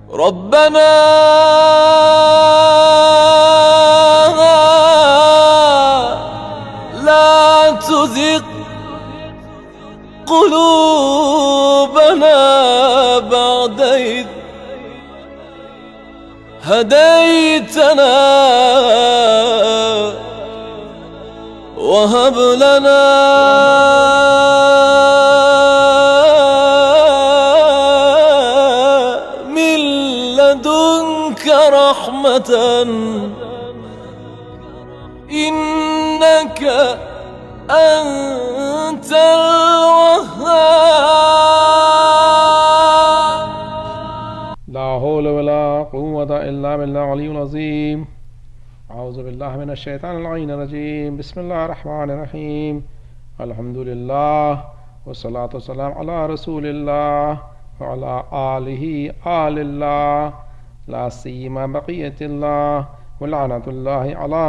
ربنا لا تزغ قلوبنا بعد إذ هديتنا وهب لنا من لدنك رحمة إنك أنت الوهاب. لا حول ولا قوة إلا بالله العلي العظيم. أعوذ بالله من الشيطان اللعين الرجيم. بسم الله الرحمن الرحيم. الحمد لله والصلاة والسلام على رسول الله وعلى آله آل الله لا سيما بقية الله ولعنة الله على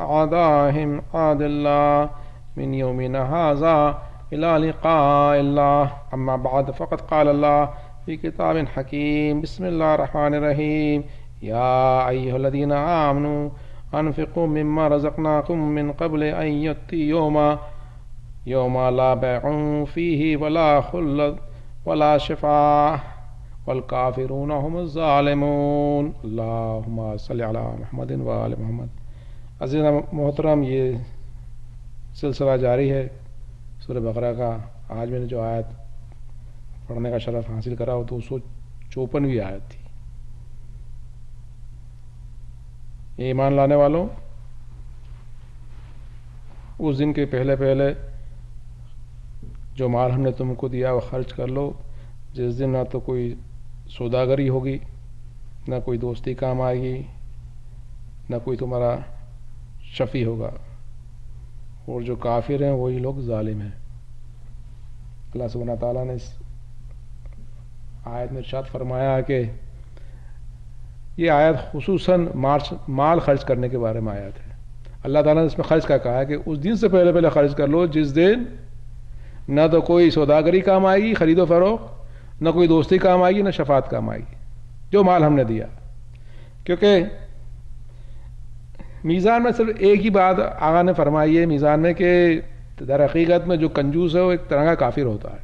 أعدائهم عاد الله من يومنا هذا إلى لقاء الله. أما بعد فقد قال الله في كتاب حكيم. بسم الله الرحمن الرحيم. يا أيها الذين آمنوا أنفقوا مما رزقناكم من قبل أن يأتي يوم لا بيع فيه ولا خلة ولا شفاعة والكافرون هم الظالمون. اللهم صل على محمد وآل محمد. عزیز محترم، یہ سلسلہ جاری ہے سورہ بقرہ کا. آج میں نے جو آیت پڑھنے کا شرف حاصل کرا وہ 254ویں آیت تھی. ایمان لانے والوں، اس دن کے پہلے جو مال ہم نے تم کو دیا وہ خرچ کر لو، جس دن نہ تو کوئی سوداگری ہوگی، نہ کوئی دوستی کام آئے گی، نہ کوئی تمہارا شفیع ہوگا، اور جو کافر ہیں وہی لوگ ظالم ہیں. اللہ سبحانہ تعالیٰ نے اس آیت میں ارشاد فرمایا کہ یہ آیت خصوصاً مال خرچ کرنے کے بارے میں آیت ہے. اللہ تعالیٰ نے اس میں خرچ کا کہا ہے کہ اس دن سے پہلے خرچ کر لو جس دن نہ تو کوئی سوداگری کام آئے گی، خرید و فروخت، نہ کوئی دوستی کام آئے گی، نہ شفاعت کام آئے گی، جو مال ہم نے دیا. کیونکہ میزان میں صرف ایک ہی بات آقا نے فرمائی ہے میزان میں کہ در حقیقت میں جو کنجوس ہے وہ ایک طرح کا کافر ہوتا ہے.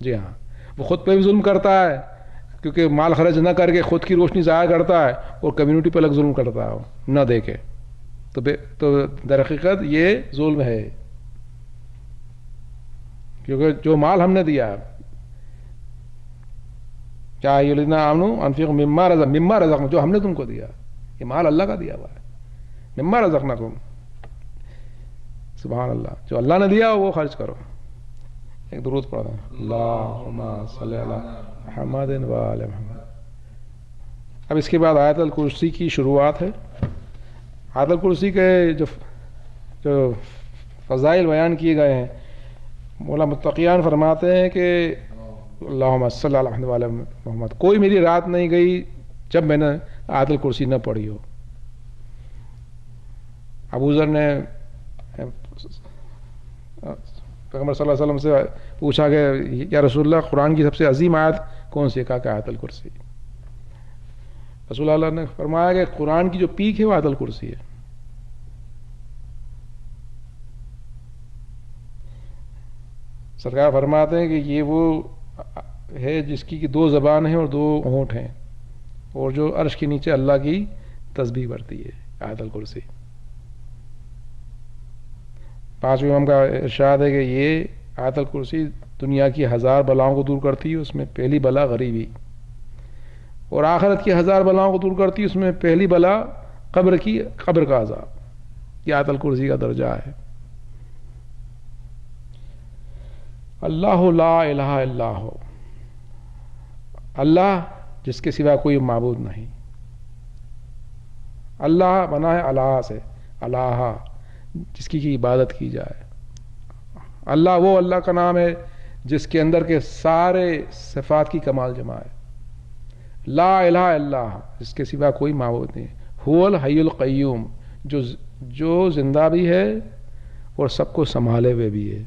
جی ہاں، وہ خود پہ بھی ظلم کرتا ہے کیونکہ مال خرچ نہ کر کے خود کی روشنی ضائع کرتا ہے، اور کمیونٹی پہ الگ ظلم کرتا ہے نہ دے کے. تو در حقیقت یہ ظلم ہے، کیونکہ جو مال ہم نے دیا کیا انفقوا مما رزقنا، جو ہم نے تم کو دیا، یہ مال اللہ کا دیا ہوا ہے. مما رزقناکم، سبحان اللہ، جو اللہ نے دیا وہ خرچ کرو. ایک درود پڑھو، اللہم صلی علی محمد و آل محمد. اب اس کے بعد آیت الکرسی کی شروعات ہے. آیت الکرسی کے جو فضائل بیان کیے گئے ہیں، مولا متقیان فرماتے ہیں کہ اللہم صلی علی محمد و آل محمد، کوئی میری رات نہیں گئی جب میں نے آیت الکرسی نہ پڑھی ہو. ابو ذر نے پیغمبر صلی اللہ علیہ وسلم سے پوچھا کہ یا رسول اللہ قرآن کی سب سے عظیم آیت کون سی ہے؟ کہا کہ آیت الکرسی. رسول اللہ نے فرمایا کہ قرآن کی جو پیک ہے وہ آیت الکرسی ہے. سرکار فرماتے ہیں کہ یہ وہ ہے جس کی 2 زبان ہیں اور 2 ہونٹ ہیں، اور جو عرش کے نیچے اللہ کی تسبیح بڑھتی ہے. آیت الکرسی. 5ویں امام کا ارشاد ہے کہ یہ آیت الکرسی دنیا کی 1000 بلاؤں کو دور کرتی ہے، اس میں پہلی بلا غریبی، اور آخرت کی 1000 بلاؤں کو دور کرتی ہے، اس میں پہلی بلا قبر کا عذاب. یہ آیت الکرسی کا درجہ ہے. اللہ لا الہ الا ہو، اللہ جس کے سوا کوئی معبود نہیں. اللہ بنا ہے اللہ سے، اللہ جس کی عبادت کی جائے. اللہ وہ اللہ کا نام ہے جس کے اندر کے سارے صفات کی کمال جمع ہے. لا الہ الا اللہ، جس کے سوا کوئی معبود نہیں. هو الحی القیوم، جو زندہ بھی ہے اور سب کو سنبھالے ہوئے بھی ہے.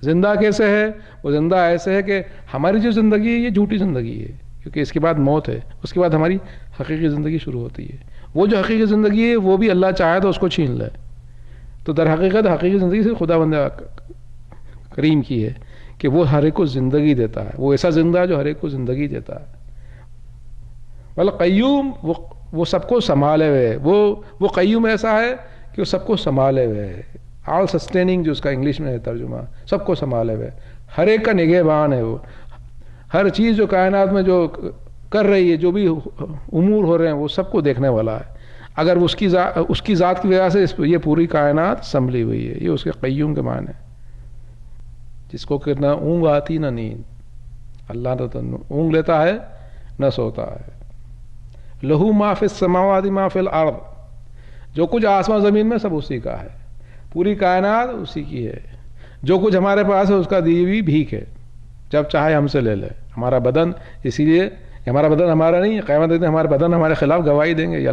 زندہ کیسے ہے؟ وہ زندہ ایسے ہے کہ ہماری جو زندگی ہے یہ جھوٹی زندگی ہے، کیونکہ اس کے بعد موت ہے، اس کے بعد ہماری حقیقی زندگی شروع ہوتی ہے. وہ جو حقیقی زندگی ہے وہ بھی اللہ چاہے تو اس کو چھین لے. تو در حقیقت حقیقی زندگی سے خدا بندہ کریم کی ہے کہ وہ ہر ایک کو زندگی دیتا ہے، وہ ایسا زندہ ہے جو ہر ایک کو زندگی دیتا ہے. والقیوم وہ سب کو سنبھالے ہوئے، وہ قیوم ایسا ہے کہ وہ سب کو سنبھالے ہوئے ہے. آل سسٹیننگ جو اس کا انگلش میں ہے ترجمہ، سب کو سنبھالے ہوئے، ہر ایک کا نگہبان ہے. وہ ہر چیز جو کائنات میں جو کر رہی ہے، جو بھی امور ہو رہے ہیں، وہ سب کو دیکھنے والا ہے. اگر اس کی ذات کی وجہ سے یہ پوری کائنات سنبھلی ہوئی ہے. یہ اس کے قیوم کے معنی ہے، جس کو کہ نہ اونگ آتی نہ نیند. اللہ نہ اونگ لیتا ہے نہ سوتا ہے. لہو ما فی السماوات ما فی الارض، جو کچھ آسمان زمین میں سب اسی کا ہے، پوری کائنات اسی کی ہے. جو کچھ ہمارے پاس ہے اس کا دی ہوئی بھیک ہے، جب چاہے ہم سے لے لے. ہمارا بدن، اسی لیے ہمارا بدن ہمارا نہیں ہے. قیامت دن ہمارے بدن ہمارے خلاف گواہی دیں گے. یہ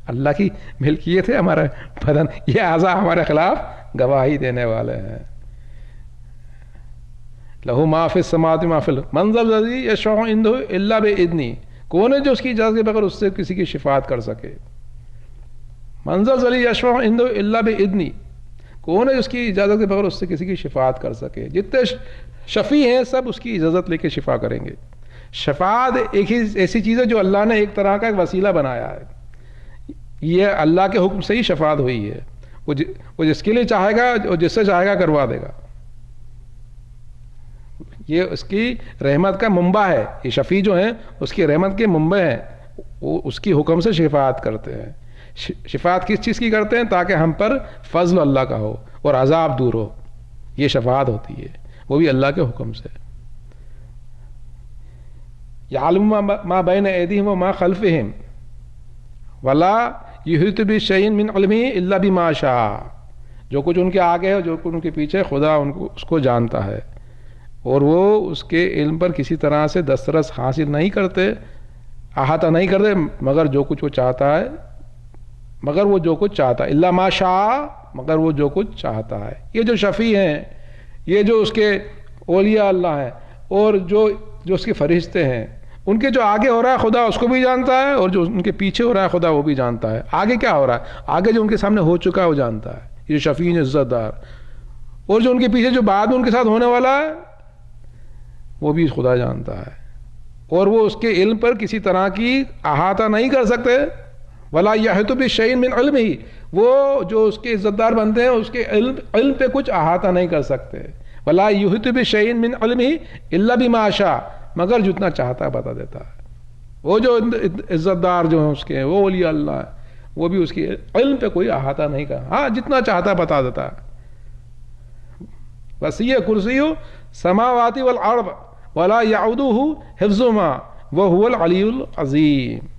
اللہ کی ملکیت ہے ہمارا بدن. یہ اعضاء ہمارے خلاف گواہی دینے والے ہیں. لہو ما فی السماوات ما فی الارض من ذا الذی یشفع عنده الا باذنہ، کون ہے جو اس کی اجازت کے بغیر اس سے کسی کی شفاعت کر سکے. من ذا الذی یشفع عنده الا باذنہ، کون ہے اس کی اجازت کے بغیر اس سے کسی کی شفاعت کر سکے. جتنے شفیع ہیں سب اس کی اجازت لے کے شفا کریں گے. شفاعت ایک ہی ایسی چیز ہے جو اللہ نے ایک طرح کا ایک وسیلہ بنایا ہے. یہ اللہ کے حکم سے ہی شفاعت ہوئی ہے. وہ جس کے لیے چاہے گا اور جس سے چاہے گا کروا دے گا. یہ اس کی رحمت کا منبع ہے. یہ شفیع جو ہیں اس کی رحمت کے منبع ہیں. وہ اس کی حکم سے شفاعت کرتے ہیں. شفاعت کس چیز کی کرتے ہیں؟ تاکہ ہم پر فضل اللہ کا ہو اور عذاب دور ہو. یہ شفاعت ہوتی ہے، وہ بھی اللہ کے حکم سے. یعلم ما بین ایدیہم وما خلفہم ولا یحیط بشیء من علمہ الا بما شاء. جو کچھ ان کے آگے ہے، جو کچھ ان کے پیچھے، خدا اس کو جانتا ہے، اور وہ اس کے علم پر کسی طرح سے دسترس حاصل نہیں کرتے، احاطہ نہیں کرتے، مگر جو کچھ وہ چاہتا ہے. مگر وہ جو کچھ چاہتا ہے، الا ما شاء، مگر وہ جو کچھ چاہتا ہے. یہ جو شفیع ہیں، یہ جو اس کے اولیاء اللہ ہیں، اور جو اس کے فرشتے ہیں، ان کے جو آگے ہو رہا ہے خدا اس کو بھی جانتا ہے، اور جو ان کے پیچھے ہو رہا ہے خدا وہ بھی جانتا ہے. آگے کیا ہو رہا ہے، آگے جو ان کے سامنے ہو چکا ہے وہ جانتا ہے، یہ شفیع عزت دار. اور جو ان کے پیچھے جو بعد میں ان کے ساتھ ہونے والا ہے وہ بھی خدا جانتا ہے. اور وہ اس کے علم پر کسی طرح کی احاطہ نہیں کر سکتے. ولا یحیط بشیء من علمہ، وہ جو اس کے عزت دار بنتے ہیں اس کے علم پہ کچھ احاطہ نہیں کر سکتے. ولا یحیط بشیء من علمہ الا بما شاء، مگر جتنا چاہتا ہے بتا دیتا ہے. وہ جو عزت دار جو ہیں اس کے، وہ اولیاء اللہ ہے، وہ بھی اس کے علم پہ کوئی احاطہ نہیں کر، ہاں جتنا چاہتا ہے بتا دیتا ہے. وسیع کرسی السماوات والارض ولا یعودہ حفظہما وہو العلی العظیم.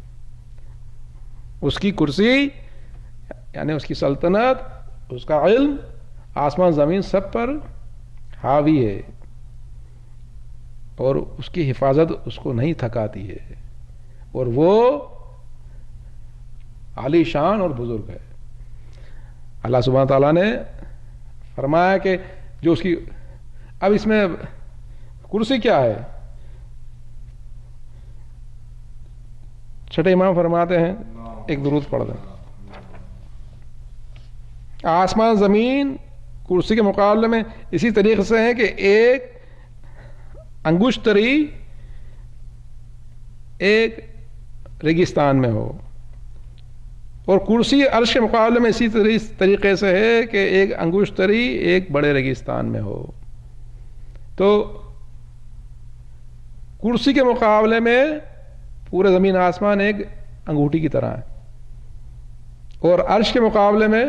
اس کی کرسی یعنی اس کی سلطنت، اس کا علم آسمان زمین سب پر حاوی ہے، اور اس کی حفاظت اس کو نہیں تھکاتی ہے، اور وہ عالی شان اور بزرگ ہے. اللہ سبحانہ تعالیٰ نے فرمایا کہ جو اس کی، اب اس میں کرسی کیا ہے؟ چھٹے امام فرماتے ہیں، ایک درود پڑھ دیں. آسمان زمین کرسی کے مقابلے میں اسی طریقے سے ہے کہ ایک انگشتری ایک ریگستان میں ہو، اور کرسی عرش کے مقابلے میں اسی طریقے سے ہے کہ ایک انگشتری ایک بڑے ریگستان میں ہو. تو کرسی کے مقابلے میں پورے زمین آسمان ایک انگوٹھی کی طرح ہے، اور عرش کے مقابلے میں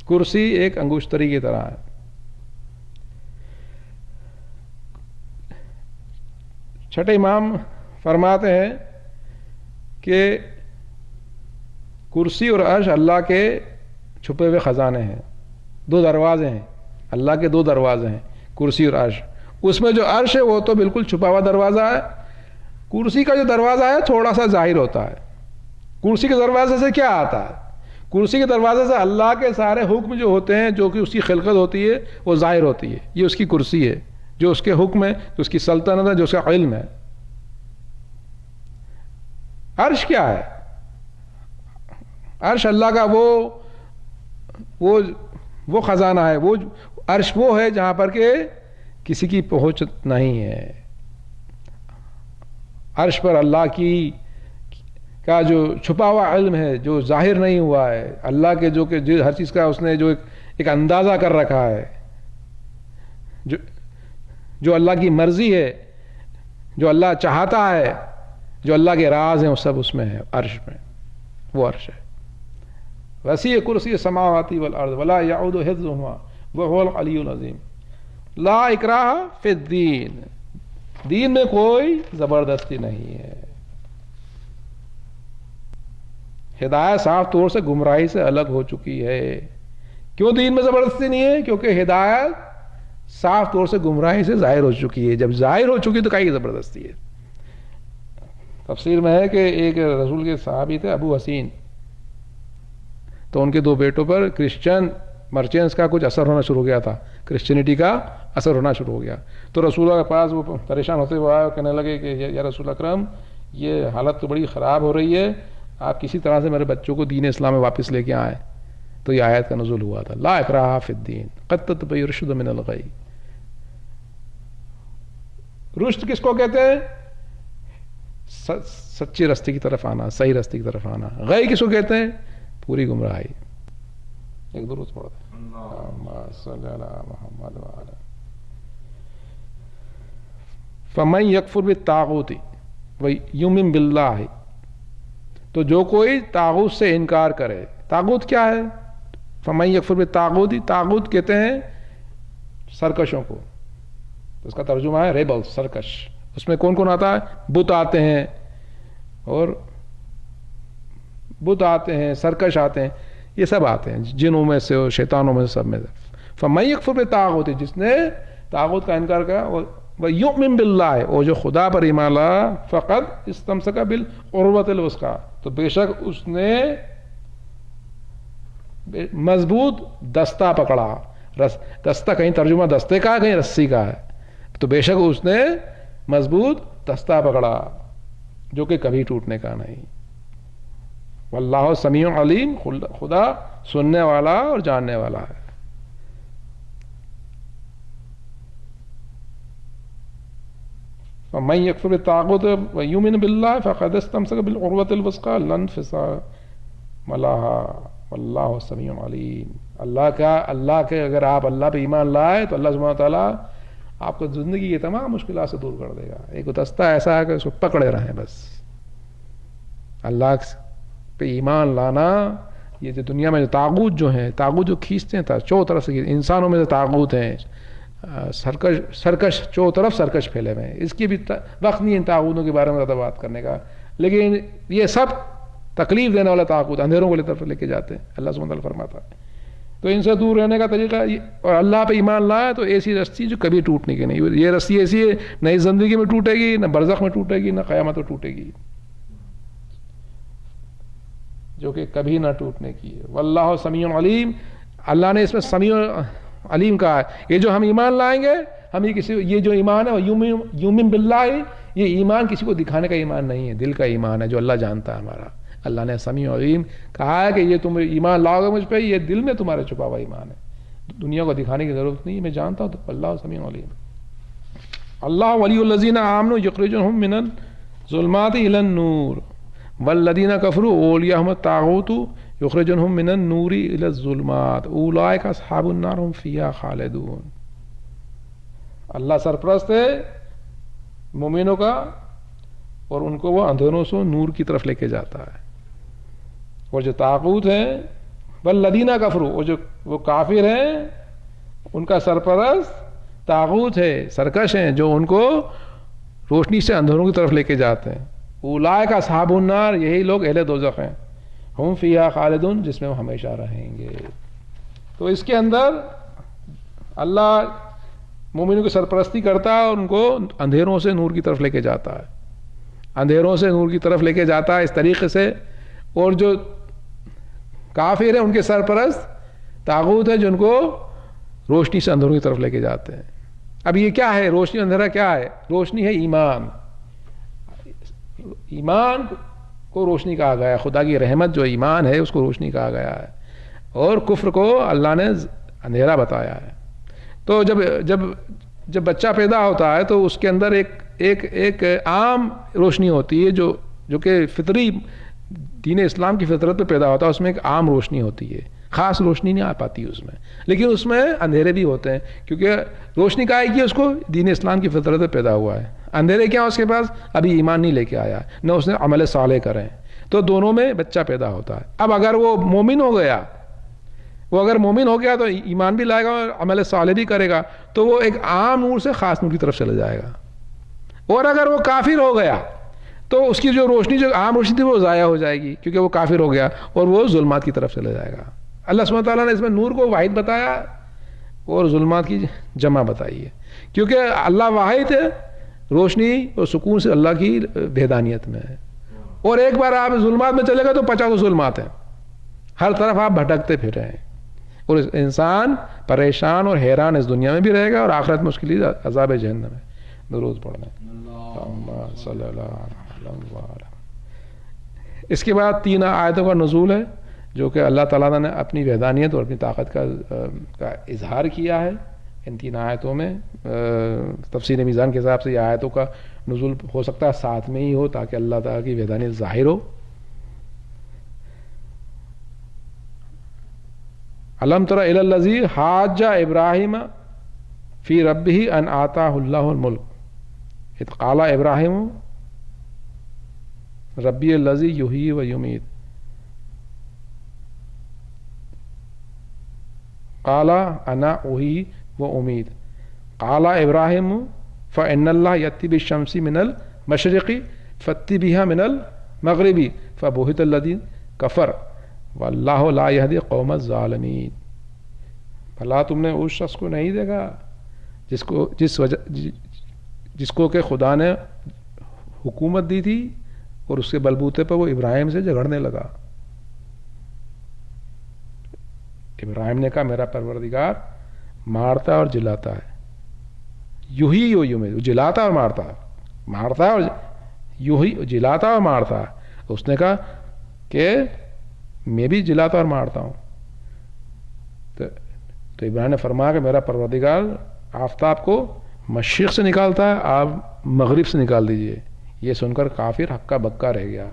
کرسی ایک انگشتری کی طرح ہے. چھٹے امام فرماتے ہیں کہ کرسی اور عرش اللہ کے چھپے ہوئے خزانے ہیں. دو دروازے ہیں، اللہ کے دو دروازے ہیں، کرسی اور عرش. اس میں جو عرش ہے وہ تو بالکل چھپا ہوا دروازہ ہے. کرسی کا جو دروازہ ہے تھوڑا سا ظاہر ہوتا ہے. کرسی کے دروازے سے کیا آتا ہے؟ کرسی کے دروازے سے اللہ کے سارے حکم جو ہوتے ہیں، جو کہ اس کی خلقت ہوتی ہے، وہ ظاہر ہوتی ہے. یہ اس کی کرسی ہے جو اس کے حکم ہے، جو اس کی سلطنت ہے، جو اس کا علم ہے. عرش کیا ہے؟ عرش اللہ کا وہ خزانہ ہے. وہ عرش وہ ہے جہاں پر کہ کسی کی پہنچ نہیں ہے. عرش پر اللہ کا جو چھپا ہوا علم ہے، جو ظاہر نہیں ہوا ہے، اللہ کے جو کہ ہر چیز کا اس نے جو ایک اندازہ کر رکھا ہے، جو اللہ کی مرضی ہے، جو اللہ چاہتا ہے، جو اللہ کے راز ہیں، وہ سب اس میں ہے. عرش میں وہ عرش ہے. وسیع کرسی السماوات والارض ولا یعود حفظهما وهو العلی العظیم. لا اکراہ فی الدین، دین میں کوئی زبردستی نہیں ہے. ہدایت صاف طور سے گمراہی سے الگ ہو چکی ہے. کیوں دین میں زبردستی نہیں ہے؟ کیونکہ ہدایت صاف طور سے گمراہی سے ظاہر ہو چکی ہے. جب ظاہر ہو چکی تو کہیں زبردستی ہے. تفسیر میں ہے کہ ایک رسول کے صحابی تھے ابو حسین، تو ان کے 2 بیٹوں پر کرسچن مرچنٹس کا کچھ اثر ہونا شروع ہو گیا تھا، کرسچینٹی کا اثر ہونا شروع ہو گیا. تو رسول اللہ کے پاس وہ پریشان ہوتے ہوئے آئے اور کہنے لگے کہ یا رسول اکرم، یہ حالت تو بڑی خراب ہو رہی ہے، آپ کسی طرح سے میرے بچوں کو دین اسلام میں واپس لے کے آئیں. تو یہ آیت کا نزول ہوا تھا، لا اکراہ فی الدین قد تبین الرشد من الغی. رشد کس کو کہتے ہیں؟ سچے راستے کی طرف آنا، صحیح راستے کی طرف آنا. غی کس کو کہتے ہیں؟ پوری گمراہی. ایک درود پڑھ دیں، اللہم صلی علی محمد وعلی. فمن یکفر بالطاغوت ویؤمن باللہ، تو جو کوئی طاغوت سے انکار کرے. طاغوت کیا ہے؟ فمن یکفر بالطاغوت، طاغوت کہتے ہیں سرکشوں کو. اس کا ترجمہ ہے ریبل، سرکش. اس میں کون کون آتا ہے؟ بت آتے ہیں، اور بت آتے ہیں، سرکش آتے ہیں، یہ سب آتے ہیں، جنوں میں سے اور شیطانوں میں سے، سب میں سے. فمن یکفر بالطاغوت، جس نے طاغوت کا انکار کیا، ویؤمن باللہ، اور جو خدا پر ایمان لایا، فقد استمسک بالعروۃ الوثقی، تو بے شک اس نے مضبوط دستہ پکڑا. دستہ کہیں ترجمہ دستے کا ہے، کہیں رسی کا ہے. تو بے شک اس نے مضبوط دستہ پکڑا جو کہ کبھی ٹوٹنے کا نہیں. واللہ سمیع علیم، خدا سننے والا اور جاننے والا ہے. فمن یکفر بالطاغوت ویؤمن باللہ فقد استمسک بالعروۃ الوثقی لا انفصام لها واللہ سمیع علیم. اللہ کے اگر آپ اللہ پہ ایمان لائے تو اللہ سبحانہ وتعالیٰ آپ کو زندگی کی تمام مشکلات سے دور کر دے گا. ایک دستہ ایسا ہے کہ اس کو پکڑے رہیں بس. اللہ پہ ایمان لانا، یہ جو دنیا میں جو طاغوت جو ہیں، طاغوت جو کھینچتے ہیں چو طرف سے، انسانوں میں سے طاغوت ہیں سرکش، چو طرف سرکش پھیلے ہوئے ہیں. اس کی بھی وقت نہیں ان طاغوتوں کے بارے میں زیادہ بات کرنے کا، لیکن یہ سب تکلیف دینے والا طاغوت اندھیروں کو طرف لے کے جاتے ہیں. اللہ سبحانہ وتعالیٰ فرماتا ہے تو ان سے دور رہنے کا طریقہ، اور اللہ پہ ایمان لایا تو ایسی رسی جو کبھی ٹوٹنے کی نہیں. یہ رسی ایسی ہے، نہ اس زندگی میں ٹوٹے گی، نہ برزخ میں ٹوٹے گی، نہ قیامت میں ٹوٹے گی، جو کہ کبھی نہ ٹوٹنے کی ہے. واللہ سمیع علیم، اللہ نے اس میں سمیع علیم کہا ہے. یہ جو ہم ایمان لائیں گے، ہم یہ جو ایمان ہے وہ یومن باللہ، یہ ایمان کسی کو دکھانے کا ایمان نہیں ہے، دل کا ایمان ہے جو اللہ جانتا ہے ہمارا. اللہ نے سمیع علیم کہا ہے کہ یہ تم ایمان لاؤ گے مجھ پہ، یہ دل میں تمہارے چھپا ہوا ایمان ہے، دنیا کو دکھانے کی ضرورت نہیں، میں جانتا ہوں. تو اللہ سمیع علیم. اللہ ولی الذین آمنوا یخرجهم من الظلمات الی النور والذین کفروا اولیاءہم الطاغوت یخرجونہم من النور الی الظلمات اولئک اصحاب النار هم فیہا خالدون. اللہ سرپرست ہے مومنوں کا، اور ان کو وہ اندھیروں سے نور کی طرف لے کے جاتا ہے. اور جو طاغوت ہیں والذین کفروا، اور جو وہ کافر ہیں، ان کا سرپرست طاغوت ہے، سرکش ہیں، جو ان کو روشنی سے اندھیروں کی طرف لے کے جاتے ہیں. اولئک اصحاب النار، یہی لوگ اہل دوزخ ہیں، ہم فیہا خالدون، جس میں وہ ہمیشہ رہیں گے. تو اس کے اندر اللہ مومنوں کی سرپرستی کرتا ہے اور ان کو اندھیروں سے نور کی طرف لے کے جاتا ہے، اندھیروں سے نور کی طرف لے کے جاتا ہے اس طریقے سے. اور جو کافر ہیں ان کے سرپرست طاغوت ہے جو ان کو روشنی سے اندھیروں کی طرف لے کے جاتے ہیں. اب یہ کیا ہے روشنی اندھیرا کیا ہے؟ روشنی ہے ایمان. ایمان کو روشنی کہا گیا ہے. خدا کی رحمت جو ایمان ہے اس کو روشنی کہا گیا ہے, اور کفر کو اللہ نے اندھیرا بتایا ہے. تو جب بچہ پیدا ہوتا ہے تو اس کے اندر ایک عام روشنی ہوتی ہے جو کہ فطری دین اسلام کی فطرت پہ پیدا ہوتا ہے. اس میں ایک عام روشنی ہوتی ہے, خاص روشنی نہیں آ پاتی اس میں, لیکن اس میں اندھیرے بھی ہوتے ہیں, کیونکہ روشنی کا ہے کہ اس کو دین اسلام کی فطرت پہ پیدا ہوا ہے. اندھیرے کیا اس کے پاس؟ ابھی ایمان نہیں لے کے آیا, نہ اس نے عمل صالح کرے, تو دونوں میں بچہ پیدا ہوتا ہے. اب اگر وہ مومن ہو گیا, تو ایمان بھی لائے گا اور عمل صالح بھی کرے گا, تو وہ ایک عام نور سے خاص نور کی طرف چلا جائے گا. اور اگر وہ کافر ہو گیا تو اس کی جو روشنی, جو عام روشنی تھی, وہ ضائع ہو جائے گی, کیونکہ وہ کافر ہو گیا اور وہ ظلمات کی طرف چلا جائے گا. اللہ سبحانہ تعالیٰ نے اس میں نور کو واحد بتایا اور ظلمات کی جمع بتائی ہے, کیونکہ اللہ واحد ہے, روشنی اور سکون سے اللہ کی وحدانیت میں ہے. اور ایک بار آپ ظلمات میں چلے گا تو 50 ظلمات ہیں, ہر طرف آپ بھٹکتے پھر رہے ہیں, اور انسان پریشان اور حیران اس دنیا میں بھی رہے گا اور آخرت میں اس کے لیے عذاب جہنم ہے. درود پڑھنا. صلی اللہ علیہ وسلم. اس کے بعد 3 آیتوں کا نزول ہے جو کہ اللہ تعالیٰ نے اپنی وحدانیت اور اپنی طاقت کا اظہار کیا ہے. ان 3 آیتوں میں تفسیر میزان کے حساب سے یہ آیتوں کا نزول ہو سکتا ہے ساتھ میں ہی ہو, تاکہ اللہ تعالیٰ کی وحدانیت ظاہر ہو. الم تر الی الذی حاج ابراہیم فی ربہ ان آتاہ اللہ الملک اذ قال ابراہیم ربی الذی یحیی و یمیت قال انا احیی و امیت قال ابراہیم فإن اللہ یأتی بالشمس من المشرق فأتی بها من المغرب فبہت الذی کفر واللہ لا یہدی قوم الظالمین. بھلا تم نے اس شخص کو نہیں دیکھا جس کو کہ خدا نے حکومت دی تھی اور اس کے بلبوتے پر وہ ابراہیم سے جھگڑنے لگا. ابراہیم نے کہا میرا پروردگار مارتا اور جلاتا ہے, یحیی و یمیت, جلاتا اور مارتا ہے اور یحیی جلاتا اور مارتا ہے. اس نے کہا کہ میں بھی جلاتا اور مارتا ہوں. تو ابراہیم نے فرمایا کہ میرا پروردگار آفتاب کو مشرق سے نکالتا ہے, آپ مغرب سے نکال دیجئے. یہ سن کر کافر ہکا بکا رہ گیا,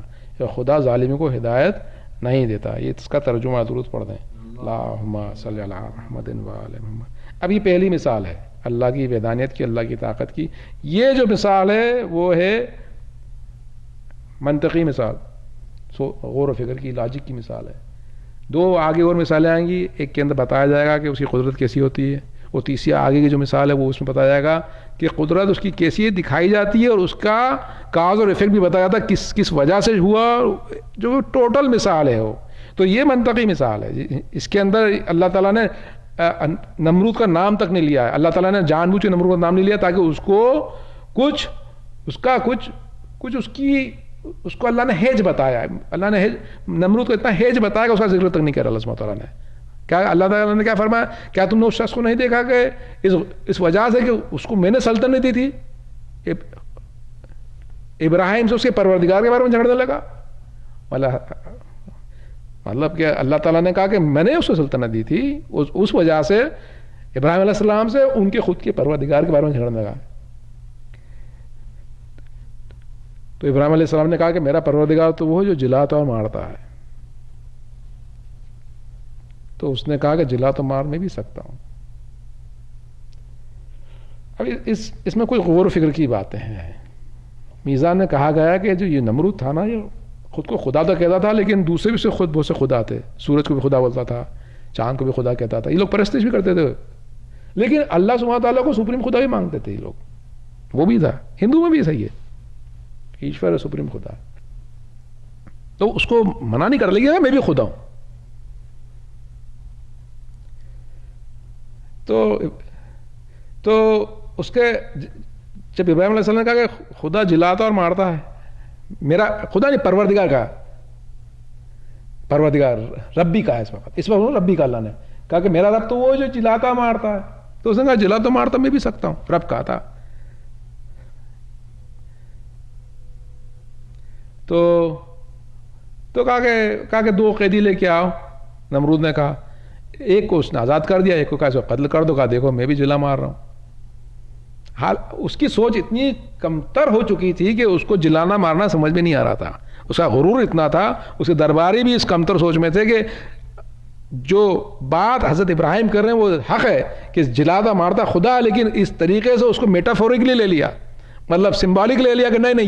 خدا ظالموں کو ہدایت نہیں دیتا. یہ اس کا ترجمہ درود پڑھ دیں. اللہم صلی علی محمد و آل محمد. اب یہ پہلی مثال ہے اللہ کی وحدانیت کی, اللہ کی طاقت کی. یہ جو مثال ہے وہ ہے منطقی مثال, غور و فکر کی, لاجک کی مثال ہے. 2 آگے اور مثالیں آئیں گی, ایک کے اندر بتایا جائے گا کہ اس کی قدرت کیسی ہوتی ہے, اور تیسری آگے کی جو مثال ہے وہ اس میں بتایا جائے گا کہ قدرت اس کی کیسی دکھائی جاتی ہے, اور اس کا کاز اور ایفیکٹ بھی بتایا جاتا ہے کس وجہ سے ہوا, جو ٹوٹل مثال ہے وہ. تو یہ منطقی مثال ہے. اس کے اندر اللہ تعالیٰ نے نمرود کا نام تک نہیں لیا ہے. اللہ تعالیٰ نے جان بوجھ کے نمرود کا نام نہیں لیا تاکہ اس کو اللہ نے ہیج بتایا ہے. اللہ نے نمرود کو اتنا ہیج بتایا کہ اس کا ذکر تک نہیں کیا اللہ سبحانہ تعالیٰ نے. کیا اللہ تعالیٰ نے کیا فرمایا, کیا تم نے اس شخص کو نہیں دیکھا کہ اس وجہ سے کہ اس کو میں نے سلطنت دی تھی, ابراہیم سے اس کے پروردگار کے بارے میں جھگڑنے لگا. مطلب کہ اللہ تعالیٰ نے کہا کہ میں نے اس کو سلطنت دی تھی, اس وجہ سے ابراہیم علیہ السلام سے ان کے خود کے پروردگار کے بارے میں جھگڑنے لگا. تو ابراہیم علیہ السلام نے کہا کہ میرا پروردگار تو وہ ہے جو جلاتا اور مارتا ہے. تو اس نے کہا کہ جلا تو مار میں بھی سکتا ہوں. اب اس میں کوئی غور و فکر کی باتیں ہیں. میزان نے کہا گیا کہ جو یہ نمرود تھا نا, یہ خود کو خدا تو کہتا تھا, لیکن دوسرے بھی سے بہت سے خدا تھے. سورج کو بھی خدا بولتا تھا, چاند کو بھی خدا کہتا تھا. یہ لوگ پرستش بھی کرتے تھے, لیکن اللہ سبحانہ تعالیٰ کو سپریم خدا بھی مانگتے تھے یہ لوگ. وہ بھی تھا, ہندو میں بھی صحیح ہے, ایشور سپریم خدا. تو اس کو منع نہیں کر لگے میں بھی خدا ہوں. تو اس کے جب ابراہیم علیہ السلام نے کہا کہ خدا جلاتا اور مارتا ہے, میرا خدا نہیں پروردگار کا, پروردگار ربی کا ہے. اس وقت ربی کا اللہ نے کہا کہ میرا رب تو وہ جو جلاتا مارتا ہے. تو اس نے کہا جلا تو مار تو میں بھی سکتا ہوں، رب کہا تھا. تو کہا کہ 2 قیدی لے کے آؤ. نمرود نے کہا، ایک کو اس نے آزاد کر دیا، ایک کو کہا اس کو قتل کر دو. کہا دیکھو میں بھی جلا مار رہا ہوں. حال اس کی سوچ اتنی کمتر ہو چکی تھی کہ اس کو جلانا مارنا سمجھ میں نہیں آ رہا تھا. اس کا غرور اتنا تھا، اس کے درباری بھی اس کمتر سوچ میں تھے کہ جو بات حضرت ابراہیم کر رہے ہیں وہ حق ہے کہ جلاتا مارتا خدا، لیکن اس طریقے سے اس کو میٹافورکلی لے لیا، مطلب سمبولک لے لیا کہ نہیں نہیں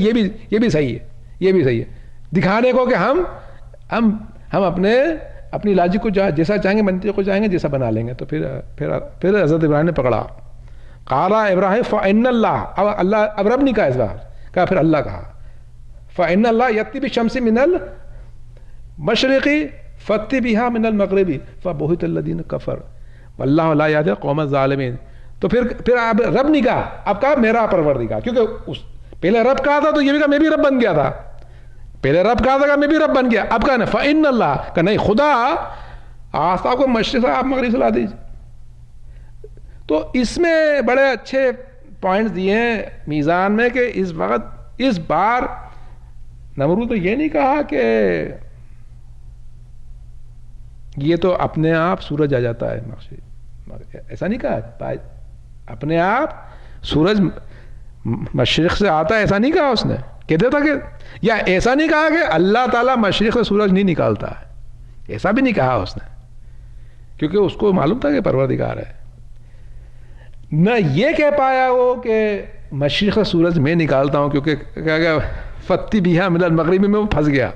یہ بھی صحیح ہے، یہ بھی صحیح ہے، دکھانے کو کہ ہم اپنی لاجک کو جیسا چاہیں گے، منطق کو چاہیں گے جیسا بنا لیں گے. تو پھر حضرت ابراہیم نے پکڑا. قالا ابراہیم فإن اللہ، اب رب نہیں کہا اس بار، کہا پھر اللہ کہا فإن اللہ یأتی بالشمس من المشرق فأتی بها من المغرب فبہت الذین کفروا واللہ لا یہدی القوم الظالمین. تو پھر اب رب نہیں کہا، اب کہا میرا پروردگار، کیونکہ پہلے رب کہا تھا تو یہ بھی کہا میں بھی رب بن گیا تھا. پہلے رب کہا تھا کہ میں بھی رب بن گیا، اب کہا نا فإن اللہ، کہ نہیں خدا آفتاب کو مشرق سے آپ مغرب سے لا دیجیے. تو اس میں بڑے اچھے پوائنٹس دیے ہیں میزان میں کہ اس بار نمرود تو یہ نہیں کہا کہ یہ تو اپنے آپ سورج آ جاتا ہے، ایسا نہیں کہا. اپنے آپ سورج مشرق سے آتا ہے ایسا نہیں کہا اس نے. کہتے تھا کہ یا ایسا نہیں کہا کہ اللہ تعالیٰ مشرق سے سورج نہیں نکالتا ہے، ایسا بھی نہیں کہا اس نے، کیونکہ اس کو معلوم تھا کہ پروردگار ہے. نہ یہ کہہ پایا وہ کہ مشرق سے سورج میں نکالتا ہوں، کیونکہ فتی بیہا من المغربی میں وہ پھنس گیا.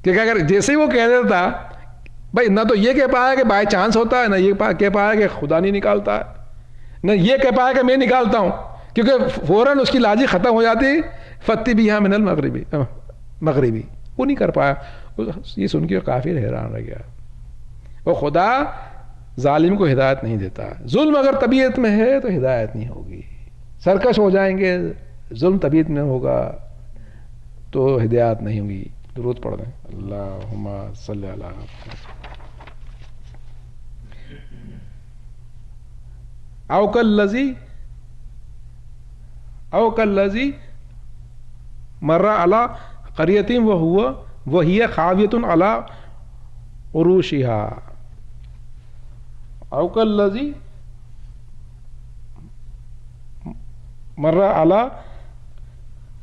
کیونکہ اگر جیسے ہی وہ کہہ دیتا تھا بھائی، نہ تو یہ کہہ پایا کہ بائی چانس ہوتا ہے، نہ یہ کہہ پایا کہ خدا نہیں نکالتا ہے، نہ یہ کہہ پایا کہ میں نکالتا ہوں، کیونکہ فوراً اس کی لاجک ختم ہو جاتی. فتی بیہا من المغربی، وہ نہیں کر پایا. یہ سن کے کافر حیران رہ گیا. وہ خدا ظالم کو ہدایت نہیں دیتا. ظلم اگر طبیعت میں ہے تو ہدایت نہیں ہوگی. سرکش ہو جائیں گے، ظلم طبیعت میں ہوگا تو ہدایت نہیں ہوگی. درود پڑھ دیں. اللہم صلی علی او کالذی مر علی قریۃ وہی خاویۃ علی عروشها. او کالذی مر علی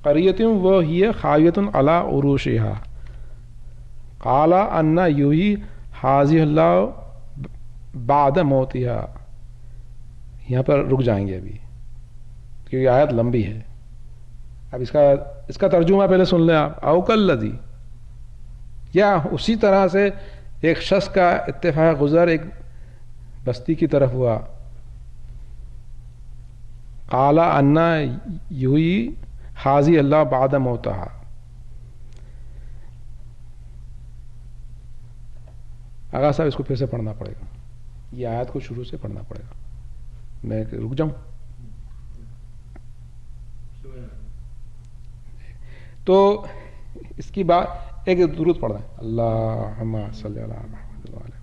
قریۃ وہی خاویۃ علی عروشها قال ان یحیی ھذہ اللہ بعد موتها. یہاں پر رک جائیں گے ابھی کیونکہ آیت لمبی ہے. اب اس کا ترجمہ پہلے سن لیں آپ. او کالذی، یا اسی طرح سے ایک شخص کا اتفاق گزر ایک بستی کی طرف ہوا. قال ان یحیی ھذہ اللہ بعد موتها. آغا صاحب اس کو پھر سے پڑھنا پڑے گا، یہ آیت کو شروع سے پڑھنا پڑے گا. میں رک جاؤں تو اس کی بات ایک درود پڑھ رہے ہیں. اللہم صلی علی محمد وعلی.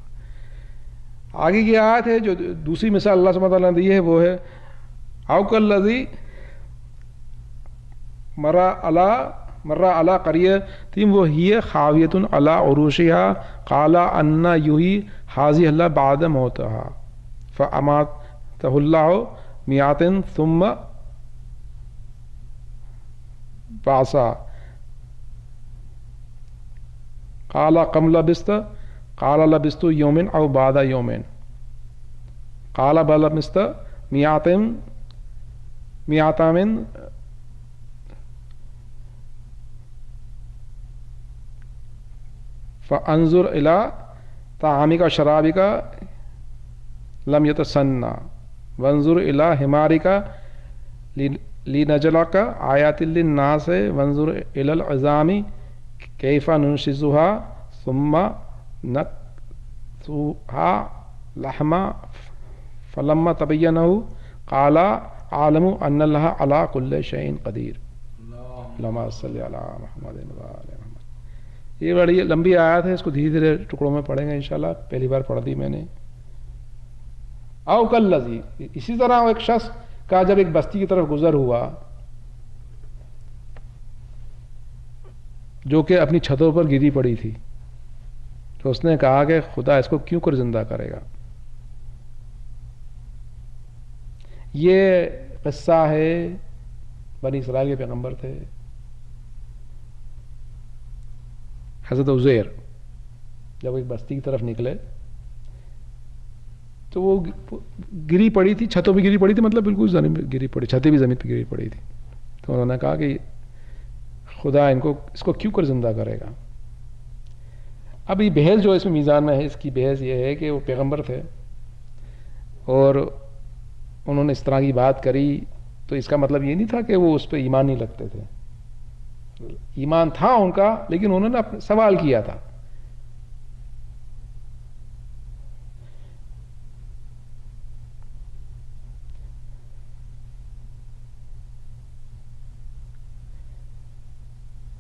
آگے کی آیت ہے جو دوسری مثال اللہ سبحانہ وتعالیٰ نے دی ہے وہ ہے او کالذی مر علی قریۃ وہی خاویۃ علی عروشها قال ان یحیی ھذہ اللہ بعد موتها فاماتہ اللہ مئات ثم بعثہ. قال کم لبثت قال لبثت یوما او بعد یوم قال بل لبثت مئات عام فانظر الى طعامك وشرابك لم يتسنى وانظر الى حمارك لنجعلك آیات للناس وانظر الى العظام کیف ننشزها ثم نکسوها لحما فلما تبینہ قال اعلم ان اللہ علی کل شیء قدیر. اللہم صلی علی محمد وعلی محمد. یہ بڑی لمبی آیت ہے، اس کو دھیرے دھیرے ٹکڑوں میں پڑھیں گے انشاءاللہ. پہلی بار پڑھ دی میں نے. او کالذی، اسی طرح ایک شخص کا جب ایک بستی کی طرف گزر ہوا جو کہ اپنی چھتوں پر گری پڑی تھی، تو اس نے کہا کہ خدا اس کو کیوں کر زندہ کرے گا. یہ قصہ ہے، بنی اسرائیل کے پیغمبر تھے حضرت عزیر، جب ایک بستی کی طرف نکلے تو وہ گری پڑی تھی، چھتوں پہ گری پڑی تھی، مطلب بالکل زمین پہ گری پڑی، چھتیں بھی زمین پہ گری پڑی تھی. تو انہوں نے کہا کہ خدا اس کو کیوں کر زندہ کرے گا. اب یہ بحث جو اس میں میزان میں ہے، اس کی بحث یہ ہے کہ وہ پیغمبر تھے اور انہوں نے اس طرح کی بات کری، تو اس کا مطلب یہ نہیں تھا کہ وہ اس پہ ایمان نہیں رکھتے تھے. ایمان تھا ان کا، لیکن انہوں نے اپنے سوال کیا تھا.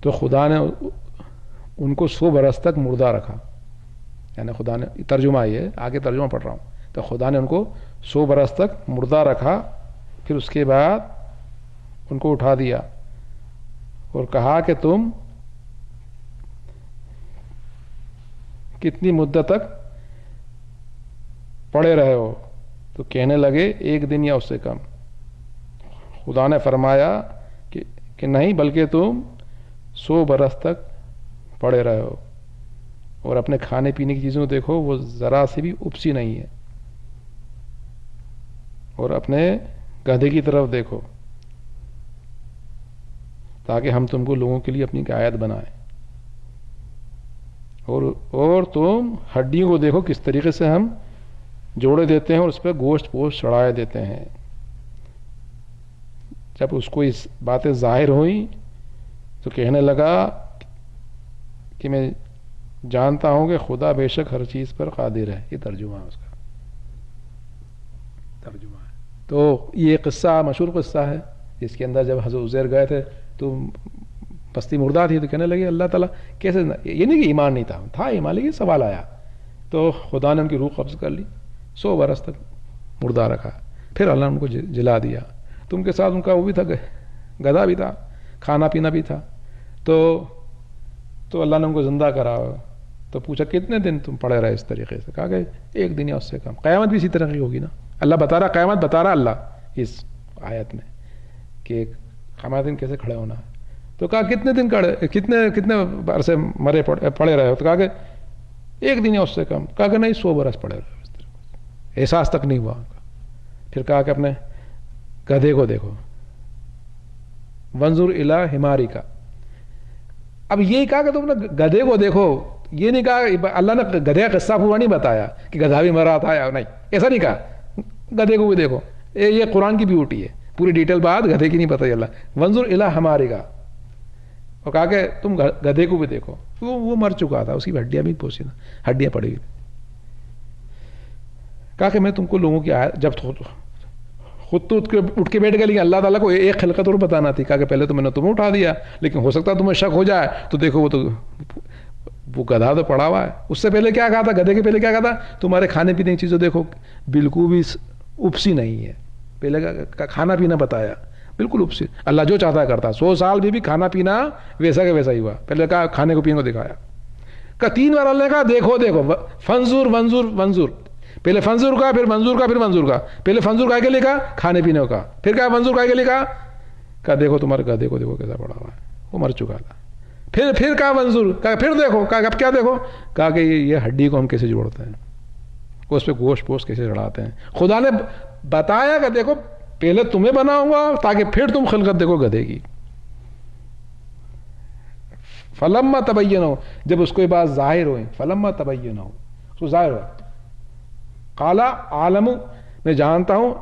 تو خدا نے ان کو 100 برس تک مردہ رکھا، یعنی خدا نے، ترجمہ یہ ہے، آگے ترجمہ پڑھ رہا ہوں. تو خدا نے ان کو 100 برس تک مردہ رکھا، پھر اس کے بعد ان کو اٹھا دیا اور کہا کہ تم کتنی مدت تک پڑے رہے ہو. تو کہنے لگے 1 دن یا اس سے کم. خدا نے فرمایا کہ نہیں، بلکہ تم 100 برس تک پڑے رہے ہو، اور اپنے کھانے پینے کی چیزوں دیکھو، وہ ذرا سی بھی اپسی نہیں ہے، اور اپنے گدھے کی طرف دیکھو تاکہ ہم تم کو لوگوں کے لیے اپنی آیت بنائیں، اور تم ہڈیوں کو دیکھو کس طریقے سے ہم جوڑے دیتے ہیں اور اس پہ گوشت پوشت چڑھائے دیتے ہیں. جب اس کو اس باتیں ظاہر ہوئیں تو کہنے لگا کہ میں جانتا ہوں کہ خدا بے شک ہر چیز پر قادر ہے. یہ ترجمہ ہے، اس کا ترجمہ ہے. تو یہ قصہ مشہور قصہ ہے جس کے اندر جب حضرت عزیر گئے تھے تو بستی مردہ تھی، تو کہنے لگے اللہ تعالیٰ کیسے، یہ نہیں کہ ایمان نہیں تھا ایمان، لیکن سوال آیا تو خدا نے ان کی روح قبض کر لی، 100 برس تک مردہ رکھا، پھر اللہ نے ان کو جلا دیا. تو ان کے ساتھ ان کا وہ بھی تھا، گدھا بھی تھا، کھانا پینا بھی تھا. تو اللہ نے ان کو زندہ کرا. تو پوچھا کتنے دن تم پڑے رہے اس طریقے سے؟ کہا کہ 1 دن یا اس سے کم. قیامت بھی اسی طرح کی ہوگی نا. اللہ بتا رہا، قیامت بتا رہا اللہ اس آیت میں کہ قیامت دن کیسے کھڑے ہونا ہے. تو کہا کتنے دن کتنے عرصے پڑے رہے ہو؟ تو کہا کہ 1 دن یا اس سے کم. کہا کہ نہیں 100 برس پڑے رہے. اس طرح احساس تک نہیں ہوا. پھر کہا کہ اپنے گدھے کو دیکھو، وانظر الی حمارک. اب یہی کہا کہ تم نے گدھے کو دیکھو، یہ نہیں کہا، اللہ نے گدھے کا قصہ پورا نہیں بتایا کہ گدھا بھی مرا تھا یا نہیں، ایسا نہیں کہا. گدھے کو بھی دیکھو، یہ قرآن کی بیوٹی ہے. پوری ڈیٹیل بات گدھے کی نہیں بتائی اللہ. وانظر الی حمارک، اور کہا کہ تم گدھے کو بھی دیکھو. وہ مر چکا تھا، اس کی ہڈیاں بھی پوچھی نا، ہڈیاں پڑی ہوئی. کہا کہ میں تم کو لوگوں کی جب خود تو اٹھ کے بیٹھ گئے، لیکن اللہ تعالیٰ کو ایک خلقت اور بتانا تھی. کہا کہ پہلے تو میں نے تمہیں اٹھا دیا، لیکن ہو سکتا تمہیں شک ہو جائے تو دیکھو وہ گدھا تو پڑا ہوا ہے. اس سے پہلے کیا کہا تھا؟ گدھے کے پہلے کیا کہا تھا؟ تمہارے کھانے پینے کی چیزیں دیکھو بالکل بھی اپسی نہیں ہے. پہلے کا کھانا پینا بتایا بالکل اپسی. اللہ جو چاہتا کرتا. 100 سال بھی کھانا پینا ویسا کہ ویسا ہی ہوا. پہلے کہا کھانے کو پینے کو دکھایا. کہا 3 بار اللہ نے کہا دیکھو دیکھو، فنظر ونظر ونظر. پہلے فنظر کا، پھر منظور کا، پھر منظور کا. پہلے فنظر کا کے لکھا کھانے پینے کا، پھر کہا منظور کا کے لکھا. کہا دیکھو تمہارے گدھے کو دیکھو کیسا پڑا ہوا ہے، وہ مر چکا تھا. پھر کہا منظور. کہا پھر دیکھو. کہا اب کیا دیکھو؟ کہا کہ یہ ہڈی کو ہم کیسے جوڑتے ہیں، اس پہ گوشت پوشت کیسے چڑھاتے ہیں. خدا نے بتایا کہ دیکھو پہلے تمہیں بناؤں گا تاکہ پھر تم خلقت دیکھو گدھے کی. فلما تبینوا، جب اس کو یہ بات ظاہر ہوئی، فلما تبینوا، اس کو ظاہر ہوا. قال عالم، میں جانتا ہوں،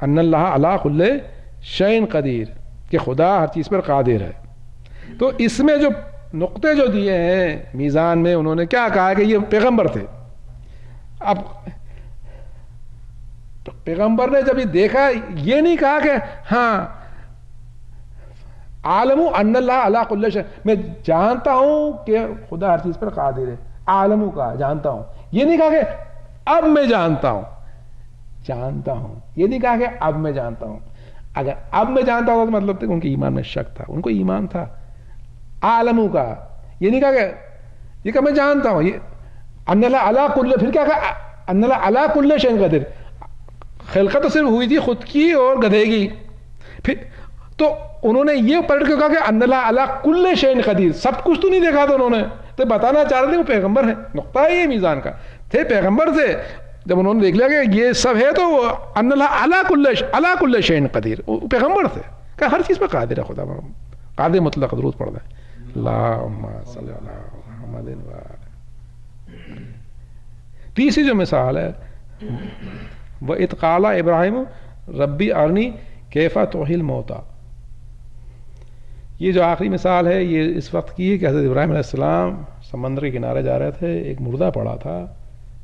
ان اللہ علی کل شیء قدیر، کہ خدا ہر چیز پر قادر ہے. تو اس میں جو نقطے جو دیے ہیں میزان میں، انہوں نے کیا کہا کہ یہ پیغمبر تھے. اب پیغمبر نے جب یہ دیکھا، یہ نہیں کہا کہ ہاں عالم ان اللہ علی کل شیء، میں جانتا ہوں کہ خدا ہر چیز پر قادر ہے. عالم کا جانتا ہوں، یہ نہیں کہا کہ اب میں جانتا ہوں. جانتا ہوں. یہ نہیں کہا کہ اب میں جانتا ہوں. اگر اب میں جانتا ہوں تو مطلب تھا کہ ان کے ایمان میں شک تھا. ان کو ایمان تھا. عالموں کا یہ نہیں کہا کہ یہ کہ میں جانتا ہوں. یہ ان اللہ علی کل، پھر کیا کہا ان اللہ علی کل شیء قدیر. خلقت تو صرف ہوئی تھی خود کی اور گدھے کی. پھر تو انہوں نے یہ پلٹ کے کہا کہ ان اللہ علی کل شیء قدیر. سب کچھ تو نہیں دیکھا تھا انہوں نے، تو بتانا چاہ رہے تھے وہ پیغمبر ہیں. نقطہ ہے یہ میزان کا، تھے پیغمبر تھے. جب انہوں نے دیکھ لیا کہ یہ سب ہے تو ان اللہ علی کل شیء قدیر، وہ پیغمبر تھے کہ ہر چیز پہ قادر ہے خدا. قادر مطلق درود پڑھ دیں. اللہم صلی علی محمد و آلہ. تیسری جو مثال ہے وَإِذْ قَالَ ابراہیم ربی ارنی کیف تحیی الموتیٰ. یہ جو آخری مثال ہے یہ اس وقت کی ہے کہ حضرت ابراہیم علیہ السلام سمندر کے کنارے جا رہے تھے. ایک مردہ پڑا تھا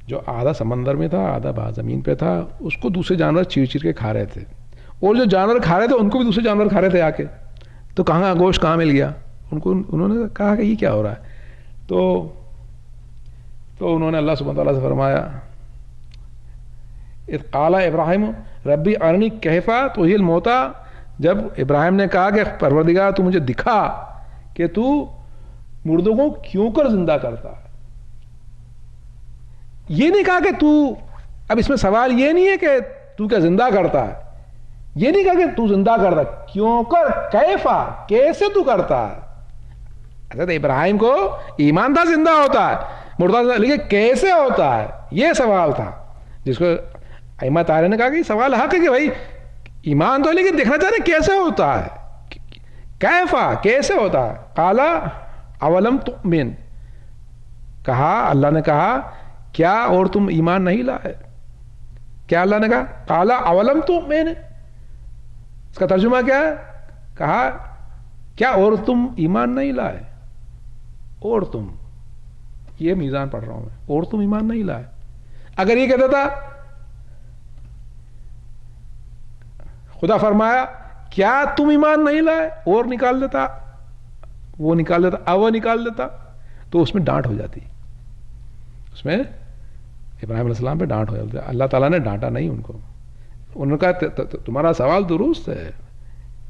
جو آدھا سمندر میں تھا آدھا باہر زمین پہ تھا. اس کو دوسرے جانور چیر چیر کے کھا رہے تھے، اور جو جانور کھا رہے تھے ان کو بھی دوسرے جانور کھا رہے تھے آ کے. تو کہاں گوشت کہاں مل گیا ان کو؟ انہوں نے کہا کہ یہ کیا ہو رہا ہے. تو انہوں نے اللہ سبحانہ تعالیٰ سے فرمایا اذ قال ابراہیم ربی ارنی کیف تحیی الموتیٰ. جب ابراہیم نے کہا کہ پروردگار تو مجھے دکھا کہ تو مردوں کو کیوں کر زندہ کرتا ہے. یہ نہیں کہا کہ تو، اب اس میں سوال یہ نہیں ہے کہ تو کیا زندہ کرتا ہے، یہ نہیں کہا کہ تو زندہ کرتا ہے، کیوں کر، کیفا، کیسے تو کرتا ہے. حضرت ابراہیم کو ایمان تھا زندہ ہوتا ہے مردہ، لیکن کیسے ہوتا ہے یہ سوال تھا، جس کو ائمہ طاہرہ نے کہا کہ یہ سوال حق ہے کہ بھائی ایمان تو لیکن دیکھنا چاہ رہے کیسے ہوتا ہے. کیفا، کیسے ہوتا ہے. قالا اولم تؤمن، کہا اللہ نے کہا کیا اور تم ایمان نہیں لائے. کیا اللہ نے کہا قالا اولم تؤمن، اس کا ترجمہ کیا ہے؟ کہا کیا اور تم ایمان نہیں لائے. اور تم، یہ میزان پڑھ رہا ہوں میں، اور تم ایمان نہیں لائے. اگر یہ کہتا تھا خدا فرمایا کیا تم ایمان نہیں لائے اور نکال دیتا، وہ نکال دیتا، او نکال دیتا، تو اس میں ڈانٹ ہو جاتی. اس میں ابراہیم علیہ السلام پہ ڈانٹ ہو جاتی. اللہ تعالیٰ نے ڈانٹا نہیں ان کو. انہوں نے کہا تمہارا سوال درست ہے،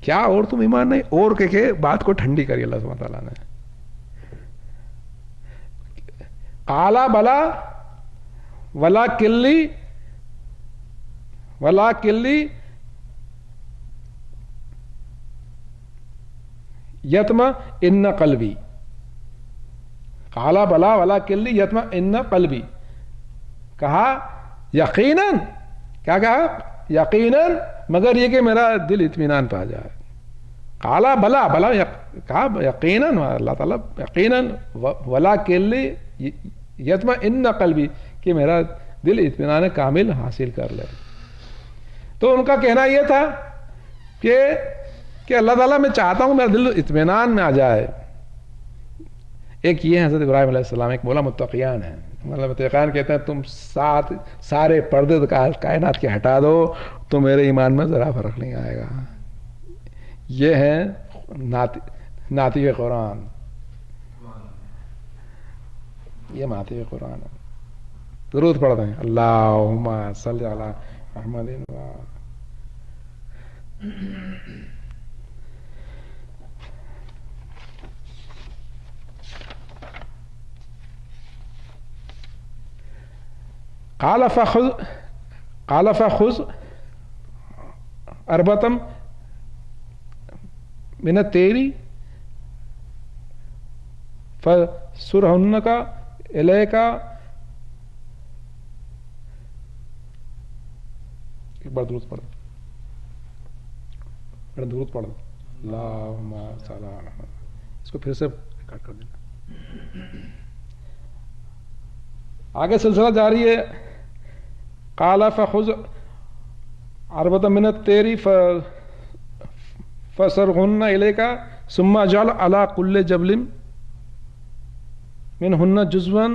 کیا اور تم ایمان نہیں، اور کہہ کے بات کو ٹھنڈی کری اللہ سبحانہ تعالیٰ نے. قالا بلا ولا کلی یتما ان قلبی. قالا بلا ولا کلی یتما ان قلبی. کہا یقیناً، کیا کہا؟ یقیناً، مگر یہ کہ میرا دل اطمینان پا جائے. قالا بلا، بلا کہا یقیناً، اللہ تعالیٰ یقیناً، ولا کلی یتما ان قلبی، کہ میرا دل اطمینان کامل حاصل کر لے. تو ان کا کہنا یہ تھا کہ اللہ تعالیٰ میں چاہتا ہوں میرا دل اطمینان میں آ جائے. ایک یہ حضرت ابراہیم علیہ السلام، ایک مولا متقیان ہے. مولا متقیان کہتے ہیں تم سارے پردے کائنات کے ہٹا دو تو میرے ایمان میں ذرا فرق نہیں آئے گا. یہ ہے ناطق قرآن، یہ ناطق قرآن ہے. درود پڑھتے ہیں اللہم صلی علی محمد و آلہ. قال فخذ أربعة من الطير فصرهن إليك. ایک بار درود پڑھ، درود پڑھ اللہم صلی علی محمد. اس کو پھر سے ریکارڈ کر دینا. آگے سلسلہ جاری ہے. قال فخذ أربعة من الطير فصرهن إليك ثم اجعل على كل جبل منهن جزوا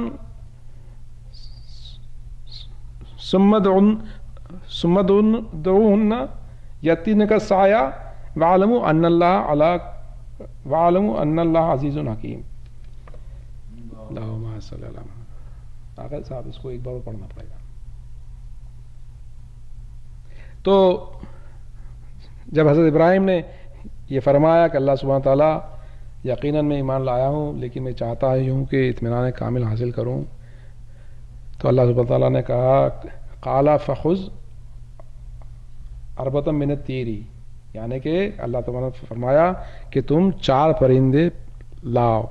ثم ادعوهن يأتينك سعيا واعلموا أن الله عزيز حكيم. اللهم صل على محمد. آخر صاحب اس کو ایک بار پڑھنا پڑے گا. تو جب حضرت ابراہیم نے یہ فرمایا کہ اللہ سبحانہ تعالیٰ یقیناً میں ایمان لایا ہوں لیکن میں چاہتا ہوں کہ اطمینان کامل حاصل کروں، تو اللہ سبحانہ تعالیٰ نے کہا قال فخذ اربۃ من الطیر، یعنی کہ اللہ تعالیٰ نے فرمایا کہ تم 4 پرندے لاؤ،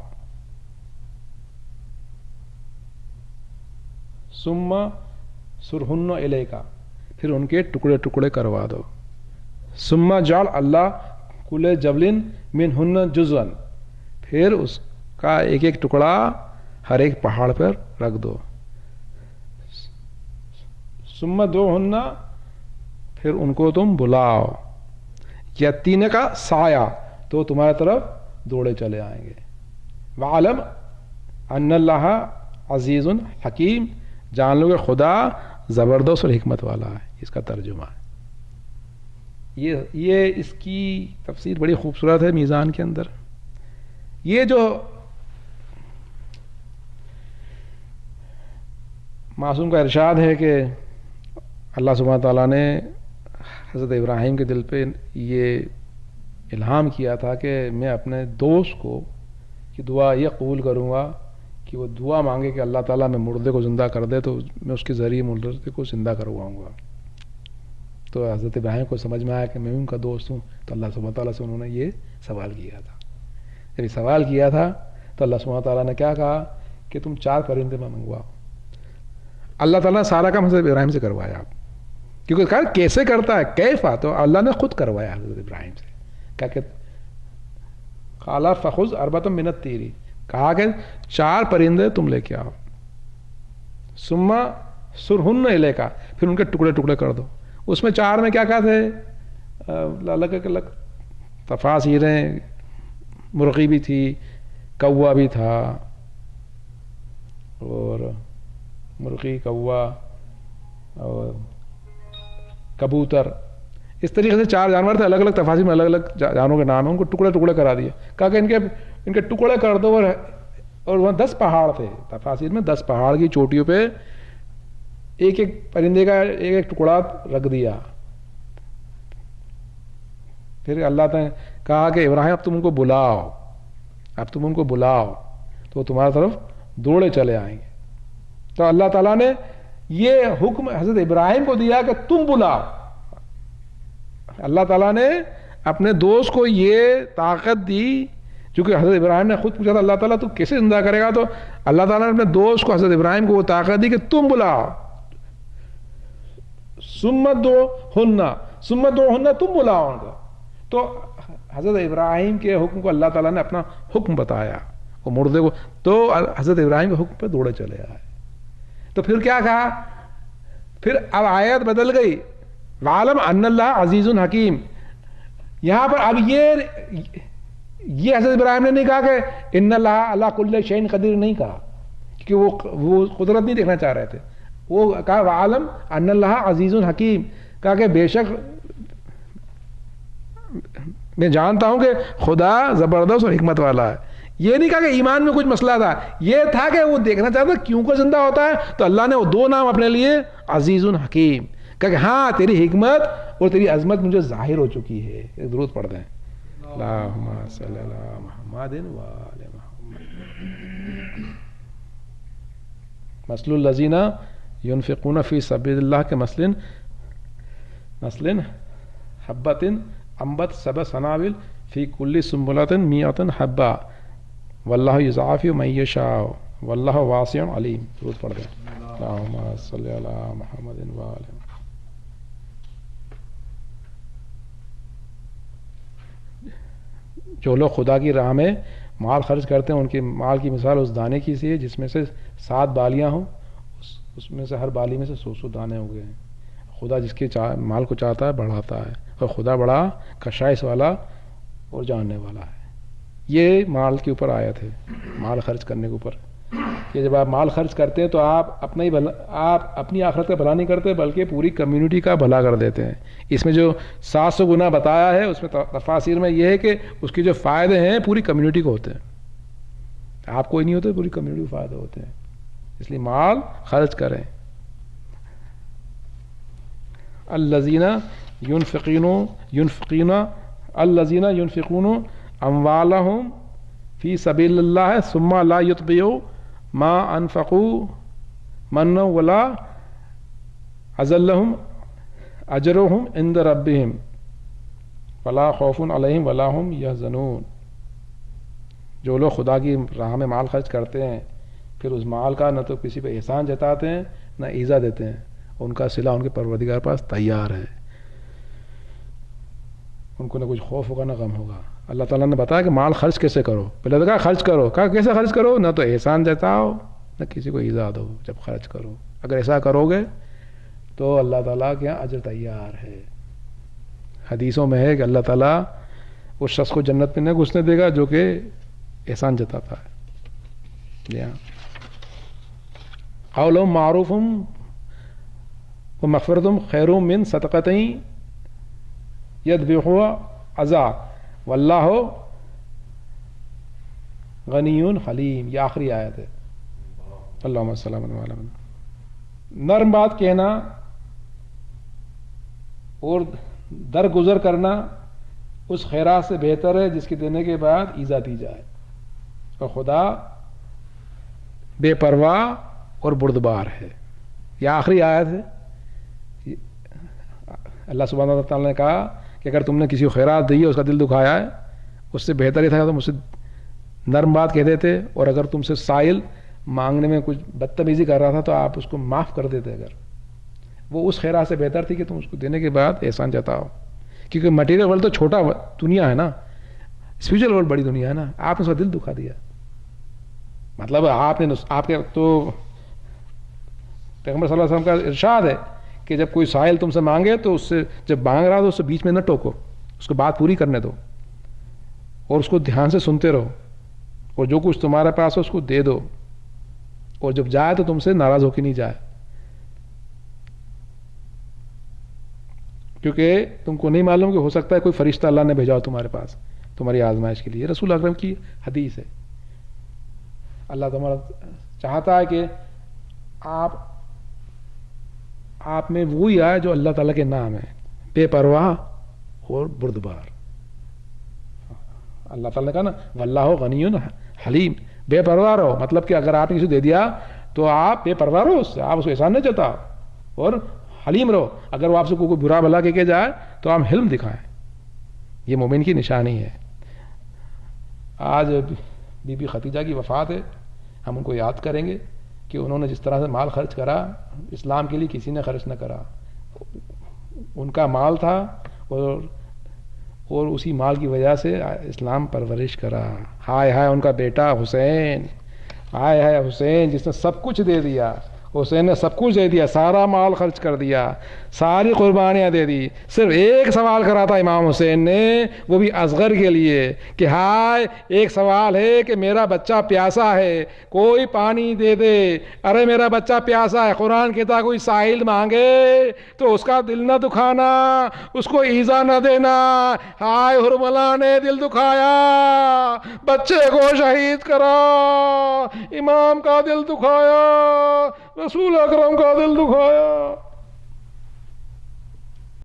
ثم سرہن الیک، پھر ان کے ٹکڑے ٹکڑے کروا دو، ثم جعل اللہ کل جبل منہن جزءا، پھر اس کا ایک ایک ٹکڑا ہر ایک پہاڑ پر رکھ دو، ثم دعوہن، پھر ان کو تم بلاؤ، یاتین کا سایہ، تو تمہارے طرف دوڑے چلے آئیں گے، وعلم ان اللہ عزیز حکیم، جان لو کہ خدا زبردست اور حکمت والا ہے، اس کا ترجمہ ہے۔ یہ اس کی تفسیر بڑی خوبصورت ہے میزان کے اندر۔ یہ جو معصوم کا ارشاد ہے کہ اللہ سبحانہ تعالیٰ نے حضرت ابراہیم کے دل پہ یہ الہام کیا تھا کہ میں اپنے دوست کو کہ دعا یہ قبول کروں گا کہ وہ دعا مانگے کہ اللہ تعالیٰ میں مردے کو زندہ کر دے تو میں اس کے ذریعے مردے کو زندہ کرواؤں گا۔ تو حضرت ابراہیم کو سمجھ میں آیا کہ میں ان کا دوست ہوں، تو اللہ سبحانہ تعالیٰ سے انہوں نے یہ سوال کیا تھا۔ جب یہ سوال کیا تھا تو اللہ سبحانہ تعالیٰ نے کیا کہا کہ تم 4 پرندے میں منگواؤ۔ اللہ تعالیٰ نے سارا کام حضرت ابراہیم سے کروایا، کیونکہ کہا کیسے کرتا ہے کیفا، تو اللہ نے خود کروایا حضرت ابراہیم سے، کہا کہ قال فخذ اربۃ من الطیر، کہا کہ 4 پرندے تم لے کے آؤ، ثم سرہن الیک، پھر ان کے ٹکڑے ٹکڑے کر دو۔ اس میں 4 میں کیا کہا تھے الگ تفاسیریں، مرغی بھی تھی، کوا بھی تھا، اور مرغی، کوا اور کبوتر، اس طریقے سے 4 جانور تھے، الگ الگ تفاسیر میں الگ الگ جانوروں کے نام ہیں، ان کو ٹکڑے ٹکڑے کرا دیا، کہا کہ ان کے ٹکڑے کر دو، اور وہاں 10 پہاڑ تھے، تفاسیر میں 10 پہاڑ کی چوٹیوں پہ ایک ایک پرندے کا ایک ایک ٹکڑا رکھ دیا۔ پھر اللہ نے کہا کہ ابراہیم اب تم ان کو بلاؤ، تو وہ تمہاری طرف دوڑے چلے آئیں گے۔ تو اللہ تعالیٰ نے یہ حکم حضرت ابراہیم کو دیا کہ تم بلاؤ۔ اللہ تعالیٰ نے اپنے دوست کو یہ طاقت دی، چونکہ حضرت ابراہیم نے خود پوچھا تھا اللہ تعالیٰ تو کیسے زندہ کرے گا، تو اللہ تعالیٰ نے اپنے دوست کو حضرت ابراہیم کو وہ طاقت دی کہ تم بلاؤ، ثم دعوہن، تم بلاؤ ان کو۔ تو حضرت ابراہیم کے حکم کو اللہ تعالیٰ نے اپنا حکم بتایا، وہ مردے کو، تو حضرت ابراہیم کے حکم پہ دوڑے چلے آئے۔ تو پھر کیا کہا، پھر اب آیت بدل گئی، وَعَلَمْ أَنَّ اللَّهَ عَزِيزٌ حَكِيمٌ۔ یہاں پر اب یہ حضرت ابراہیم نے نہیں کہا کہ ان اللہ علی کل شیء قدیر، نہیں کہا، کیونکہ وہ قدرت نہیں دیکھنا چاہ رہے تھے، وہ کہا وَعَلَمْ أَنَّ اللَّهَ عَزِيزٌ حَكِيمٌ، کہا کہ بے شک میں جانتا ہوں کہ خدا زبردست اور حکمت والا ہے۔ یہ نہیں کہا کہ ایمان میں کچھ مسئلہ تھا، یہ تھا کہ وہ دیکھنا چاہتا کیوں کو زندہ ہوتا ہے، تو اللہ نے وہ 2 نام اپنے لیے عزیز حکیم، کہا کہ ہاں تیری حکمت اور تیری عظمت مجھے ظاہر ہو چکی ہے۔ ایک درود پڑھ دیں، اللہم صلی علی محمد و آل محمد۔ مثل الذین ينفقون فی سبیل اللہ کے مثل حبۃ انبت 7 سنابل فی کل سنبلۃ 100 حبہ واللہ یضاعف من یشاء واللہ واسع علیم۔ درود پڑھ دیں، اللہم صلی علی محمد و آل محمد۔ جو لوگ خدا کی راہ میں مال خرچ کرتے ہیں، ان کے مال کی مثال اس دانے کی سی ہے جس میں سے 7 بالیاں ہوں، اس میں سے ہر بالی میں سے 100 دانے ہو گئے ہیں۔ خدا جس کے مال کو چاہتا ہے بڑھاتا ہے، اور خدا بڑا کشائش والا اور جاننے والا ہے۔ یہ مال کے اوپر آیت ہے، مال خرچ کرنے کے اوپر، کہ جب آپ مال خرچ کرتے ہیں تو آپ اپنی آخرت کا بھلا نہیں کرتے بلکہ پوری کمیونٹی کا بھلا کر دیتے ہیں۔ اس میں جو 700 گنا بتایا ہے، اس میں تفاسیر میں یہ ہے کہ اس کے جو فائدے ہیں پوری کمیونٹی کو ہوتے ہیں، آپ کوئی نہیں ہوتے، پوری کمیونٹی کو فائدے ہوتے ہیں، اس لیے مال خرچ کریں۔ الذین ينفقون الذين ينفقون اموالهم في سبيل الله ثم لا يتبعوا ما انفقوا منا ولا اذلهم اجرهم عند ربهم ولا خوف علیہم ولا هم يحزنون. جو لوگ خدا کی راہ میں مال خرچ کرتے ہیں پھر اس مال کا نہ تو کسی پہ احسان جتاتے ہیں نہ ایذا دیتے ہیں، ان کا صلہ ان کے پروردگار پاس تیار ہے، ان کو نہ کچھ خوف ہوگا نہ غم ہوگا. اللہ تعالیٰ نے بتایا کہ مال خرچ کیسے کرو، پہلے تو کہا خرچ کرو، کہا کیسے خرچ کرو، نہ تو احسان جتاؤ نہ کسی کو ایذا دو جب خرچ کرو. اگر ایسا کرو گے تو اللہ تعالیٰ کے یہاں اجر تیار ہے. حدیثوں میں ہے کہ اللہ تعالیٰ اس شخص کو جنت میں نہ گھسنے دے گا جو کہ احسان جتاتا ہے. جی ہاں، قول معروف و مغفرت خیر من صدقۃ یتبعها اذی واللہ غنی حلیم. یہ آخری آیت ہے. اللہم صلی اللہ علیہ وسلم. نرم بات کہنا اور درگزر کرنا اس خیرات سے بہتر ہے جس کے دینے کے بعد ایذا دی جائے. اور خدا بے پرواہ اور بردبار ہے. یہ آخری آیت ہے. اللہ سبحانہ تعالیٰ نے کہا کہ اگر تم نے کسی کو خیرات دی ہے، اس کا دل دکھایا ہے، اس سے بہتر ہی تھا کہ تم اس سے نرم بات کہہ دیتے، اور اگر تم سے سائل مانگنے میں کچھ بدتمیزی کر رہا تھا تو آپ اس کو معاف کر دیتے. اگر وہ اس خیرات سے بہتر تھی کہ تم اس کو دینے کے بعد احسان جتاؤ. کیونکہ مٹیریل ورلڈ تو چھوٹا دنیا ہے نا، اسپریچل ورلڈ بڑی دنیا ہے نا. آپ نے اس کا دل دکھا دیا، مطلب آپ کے تو پیغمبر صلی اللہ علیہ وسلم کا ارشاد ہے کہ جب کوئی سائل تم سے مانگے تو اس سے جب مانگ رہا تو اس سے بیچ میں نہ ٹوکو، اس کو بات پوری کرنے دو اور اس کو دھیان سے سنتے رہو، اور جو کچھ تمہارے پاس ہے اس کو دے دو، اور جب جائے تو تم سے ناراض ہو کے نہیں جائے، کیونکہ تم کو نہیں معلوم کہ ہو سکتا ہے کوئی فرشتہ اللہ نے بھیجا ہو تمہارے پاس تمہاری آزمائش کے لیے. رسول اکرم کی حدیث ہے. اللہ تمہارا چاہتا ہے کہ آپ میں وہی آئے جو اللہ تعالیٰ کے نام ہے، بے پرواہ اور بردبار. اللہ تعالیٰ نے کہا نا واللہ غنی حلیم. بے پرواہ رہو، مطلب کہ اگر آپ نے کسی دے دیا تو آپ بے پرواہ رہو اس سے، آپ اس کو احسان نہ جتاؤ، اور حلیم رہو. اگر وہ آپ سے کوئی برا بھلا کہہ کے جائے تو آپ حلم دکھائیں. یہ مومن کی نشانی ہے. آج بی بی ختیجہ کی وفات ہے، ہم ان کو یاد کریں گے کہ انہوں نے جس طرح سے مال خرچ کرا اسلام کے لیے کسی نے خرچ نہ کرا. ان کا مال تھا اور اسی مال کی وجہ سے اسلام پرورش کرا. ہائے ہائے ان کا بیٹا حسین، ہائے ہائے حسین جس نے سب کچھ دے دیا. حسین نے سب کچھ دے دیا، سارا مال خرچ کر دیا، ساری قربانیاں دے دی. صرف ایک سوال کرا تھا امام حسین نے، وہ بھی اصغر کے لیے، کہ ہائے ایک سوال ہے کہ میرا بچہ پیاسا ہے، کوئی پانی دے دے. ارے میرا بچہ پیاسا ہے. قرآن کہتا کوئی سائل مانگے تو اس کا دل نہ دکھانا، اس کو ایذا نہ دینا. ہائے حرملا نے دل دکھایا، بچے کو شہید کرا، امام کا دل دکھایا، رسول اکرم کا دل دکھایا.